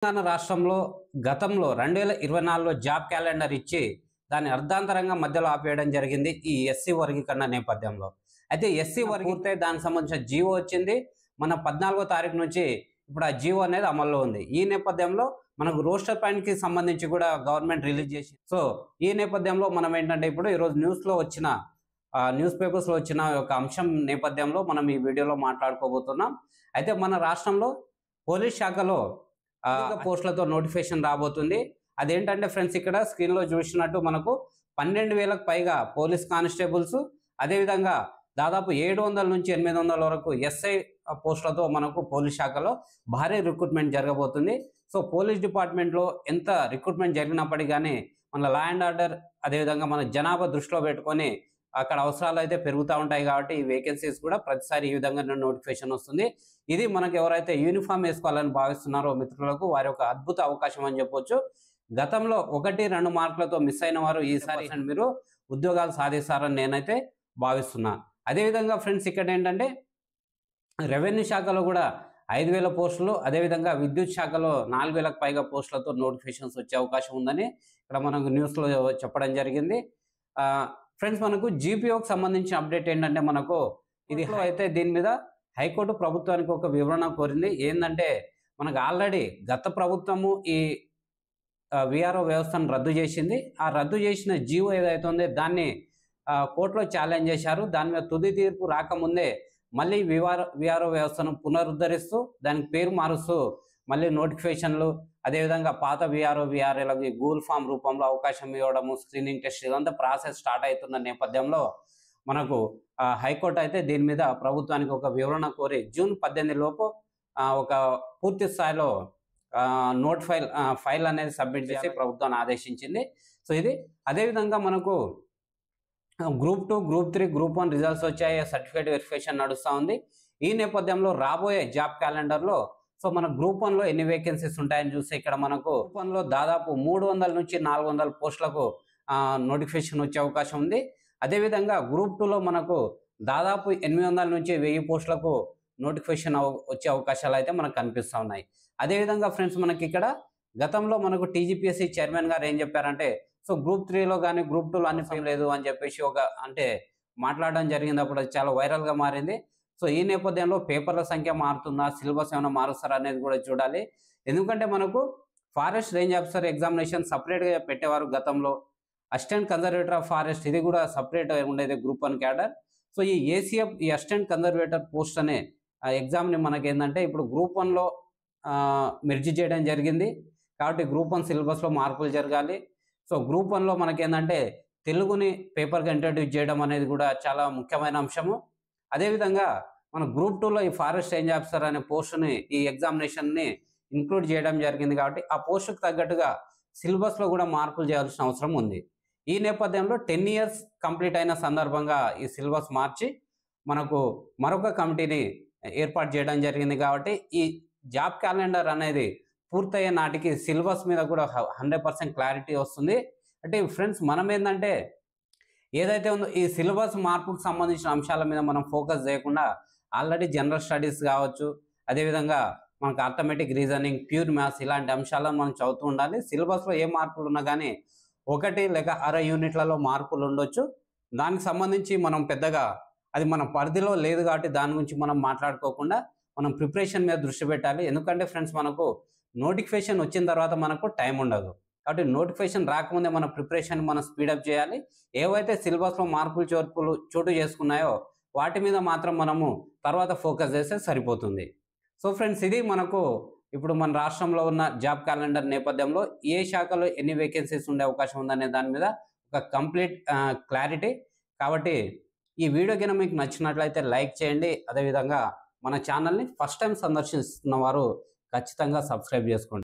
తెలంగాణ రాష్ట్రంలో గతంలో 2024లో job calendar ఇచ్చి దాన్ని అర్ధాంతరంగా మధ్యలో ఆపేయడం జరిగింది ఈ ఎస్సీ వర్గీకరణ నేపథ్యంలో. అయితే ఎస్సీ పూర్తయి దానికి సంబంధించిన జీవో వచ్చింది. మన 14వ తారీఖు నుంచి ఇప్పుడు ఆ జీవో అనేది అమల్లో ఉంది. ఈ నేపథ్యంలో మనకు రోస్టర్ పాయింట్కి సంబంధించి కూడా గవర్నమెంట్ రిలీజ్ చేసి, సో ఈ నేపథ్యంలో మనం ఏంటంటే ఇప్పుడు ఈరోజు న్యూస్లో వచ్చిన న్యూస్ పేపర్స్లో వచ్చిన ఒక అంశం నేపథ్యంలో మనం ఈ వీడియోలో మాట్లాడుకోబోతున్నాం. అయితే మన రాష్ట్రంలో పోలీస్ శాఖలో పోస్టులతో నోటిఫికేషన్ రాబోతుంది. అదేంటంటే ఫ్రెండ్స్, ఇక్కడ స్క్రీన్లో చూసినట్టు మనకు 12,000కు పైగా పోలీస్ కానిస్టేబుల్స్, అదేవిధంగా దాదాపు 700 నుంచి 800 వరకు ఎస్ఐ పోస్టులతో మనకు పోలీస్ శాఖలో భారీ రిక్రూట్మెంట్ జరగబోతుంది. సో పోలీస్ డిపార్ట్మెంట్లో ఎంత రిక్రూట్మెంట్ జరిగినప్పటికీ కానీ మన లా అండ్ ఆర్డర్, అదేవిధంగా మన జనాభా దృష్టిలో పెట్టుకొని అక్కడ అవసరాలు అయితే పెరుగుతూ ఉంటాయి. కాబట్టి ఈ వేకెన్సీస్ కూడా ప్రతిసారి ఈ విధంగా నోటిఫికేషన్ వస్తుంది. ఇది మనకు ఎవరైతే యూనిఫామ్ వేసుకోవాలని భావిస్తున్నారో మిత్రులకు వారి ఒక అద్భుత అవకాశం అని చెప్పొచ్చు. గతంలో 1-2 మార్కులతో మిస్ అయిన వారు ఈసారి మీరు ఉద్యోగాలు సాధిస్తారని నేనైతే భావిస్తున్నా. అదేవిధంగా ఫ్రెండ్స్, ఇక్కడ ఏంటంటే రెవెన్యూ శాఖలో కూడా 5,000 పోస్టులు, అదేవిధంగా విద్యుత్ శాఖలో 4,000కు పైగా పోస్టులతో నోటిఫికేషన్స్ వచ్చే అవకాశం ఉందని ఇక్కడ మనకు న్యూస్లో చెప్పడం జరిగింది. ఫ్రెండ్స్, మనకు జీపీఓకి సంబంధించిన అప్డేట్ ఏంటంటే మనకు ఇది అయితే దీని మీద హైకోర్టు ప్రభుత్వానికి ఒక వివరణ కోరింది. ఏంటంటే మనకు ఆల్రెడీ గత ప్రభుత్వము ఈ విఆర్ఓ వ్యవస్థను రద్దు చేసింది. ఆ రద్దు చేసిన జీవో ఏదైతే ఉందో దాన్ని కోర్టులో ఛాలెంజ్ చేశారు. దాని మీద తుది తీర్పు రాకముందే మళ్ళీ విఆర్ఓ వ్యవస్థను పునరుద్ధరిస్తూ దానికి పేరు మారుస్తూ మళ్ళీ నోటిఫికేషన్లు, అదేవిధంగా పాత విఆర్ఏలకి గూగుల్ ఫామ్ రూపంలో అవకాశం ఇవ్వడము, స్క్రీనింగ్ టెస్ట్, ఇదంతా ప్రాసెస్ స్టార్ట్ అవుతున్న నేపథ్యంలో మనకు హైకోర్టు అయితే దీని మీద ప్రభుత్వానికి ఒక వివరణ కోరి జూన్ 18 లోపు ఒక పూర్తి స్థాయిలో ఫైల్ అనేది సబ్మిట్ చేసి ప్రభుత్వాన్ని ఆదేశించింది. సో ఇది అదేవిధంగా మనకు గ్రూప్ 2, గ్రూప్ 3, గ్రూప్ 1 రిజల్ట్స్ వచ్చాయి. సర్టిఫికేట్ వెరిఫికేషన్ నడుస్తూ ఉంది. ఈ నేపథ్యంలో రాబోయే జాబ్ క్యాలెండర్లో సో మన గ్రూప్ 1లో ఎన్ని వేకెన్సీస్ ఉంటాయని చూస్తే ఇక్కడ మనకు గ్రూప్ 1లో దాదాపు 300 నుంచి 400 పోస్టులకు నోటిఫికేషన్ వచ్చే అవకాశం ఉంది. అదేవిధంగా గ్రూప్ 2లో మనకు దాదాపు 800 నుంచి 1000 పోస్టులకు నోటిఫికేషన్ వచ్చే అవకాశాలు అయితే మనకు కనిపిస్తూ ఉన్నాయి. అదేవిధంగా ఫ్రెండ్స్, మనకి ఇక్కడ గతంలో మనకు టీజీపీఎస్సీ చైర్మన్ గారు ఏం చెప్పారంటే, సో గ్రూప్ 3లో కానీ గ్రూప్ 2లో అన్ని ఫెయిల్ లేదు అని చెప్పేసి మాట్లాడడం జరిగింది. అప్పుడు చాలా వైరల్గా మారింది. సో ఈ నేపథ్యంలో పేపర్ల సంఖ్య మారుతుందా, సిలబస్ ఏమైనా మారుస్తారా అనేది కూడా చూడాలి. ఎందుకంటే మనకు ఫారెస్ట్ రేంజ్ ఆఫీసర్ ఎగ్జామినేషన్ సపరేట్గా పెట్టేవారు గతంలో. అసిస్టెంట్ కన్జర్వేటర్ ఆఫ్ ఫారెస్ట్ ఇది కూడా సపరేట్ ఉండేది గ్రూప్ 1 క్యాడర్. సో ఈ ఏసీఎఫ్, ఈ అసిస్టెంట్ కన్జర్వేటర్ పోస్ట్ అనే ఎగ్జామ్ని మనకి ఏంటంటే ఇప్పుడు గ్రూప్ 1లో మెర్జ్ చేయడం జరిగింది. కాబట్టి గ్రూప్ 1 సిలబస్లో మార్పులు జరగాలి. సో గ్రూప్ 1లో మనకేంటంటే తెలుగుని పేపర్గా ఇంట్రడ్యూస్ చేయడం అనేది కూడా చాలా ముఖ్యమైన అంశము. అదేవిధంగా మన గ్రూప్ 2లో ఈ ఫారెస్ట్ రేంజ్ ఆఫీసర్ అనే పోస్టుని ఈ ఎగ్జామినేషన్ని ఇంక్లూడ్ చేయడం జరిగింది. కాబట్టి ఆ పోస్టుకు తగ్గట్టుగా సిలబస్లో కూడా మార్పులు చేయాల్సిన అవసరం ఉంది. ఈ నేపథ్యంలో 10 years కంప్లీట్ అయిన సందర్భంగా ఈ సిలబస్ మార్చి మనకు మరొక కమిటీని ఏర్పాటు చేయడం జరిగింది. కాబట్టి ఈ జాబ్ క్యాలెండర్ అనేది పూర్తయ్యే నాటికి సిలబస్ మీద కూడా 100% క్లారిటీ వస్తుంది. అంటే ఫ్రెండ్స్, మనం ఏంటంటే ఏదైతే ఉందో ఈ సిలబస్ మార్పుకు సంబంధించిన అంశాల మీద మనం ఫోకస్ చేయకుండా ఆల్రెడీ జనరల్ స్టడీస్ కావచ్చు, అదేవిధంగా మనకు అర్థమెటిక్, రీజనింగ్, ప్యూర్ మ్యాథ్స్ ఇలాంటి అంశాలను మనం చదువుతూ ఉండాలి. సిలబస్లో ఏ మార్పులు ఉన్నా కానీ 1 లేక 6 యూనిట్లలో మార్పులు ఉండొచ్చు. దానికి సంబంధించి మనం పెద్దగా అది మన పరిధిలో లేదు కాబట్టి దాని గురించి మనం మాట్లాడుకోకుండా మనం ప్రిపరేషన్ మీద దృష్టి పెట్టాలి. ఎందుకంటే ఫ్రెండ్స్, మనకు నోటిఫికేషన్ వచ్చిన తర్వాత మనకు టైం ఉండదు. కాబట్టి నోటిఫికేషన్ రాకముందే మన ప్రిపరేషన్ మనం స్పీడప్ చేయాలి. ఏవైతే సిలబస్లో మార్పులు చోటు చేసుకున్నాయో వాటి మీద మాత్రం మనము తర్వాత ఫోకస్ చేస్తే సరిపోతుంది. సో ఫ్రెండ్స్, ఇది మనకు ఇప్పుడు మన రాష్ట్రంలో ఉన్న జాబ్ క్యాలెండర్ నేపథ్యంలో ఏ శాఖలో ఎన్ని వేకెన్సీస్ ఉండే అవకాశం ఉందనే దాని మీద ఒక కంప్లీట్ క్లారిటీ. కాబట్టి ఈ వీడియో కింద మీకు నచ్చినట్లయితే లైక్ చేయండి. అదేవిధంగా మన ఛానల్ని ఫస్ట్ టైం సందర్శిస్తున్న వారు ఖచ్చితంగా సబ్స్క్రైబ్ చేసుకోండి.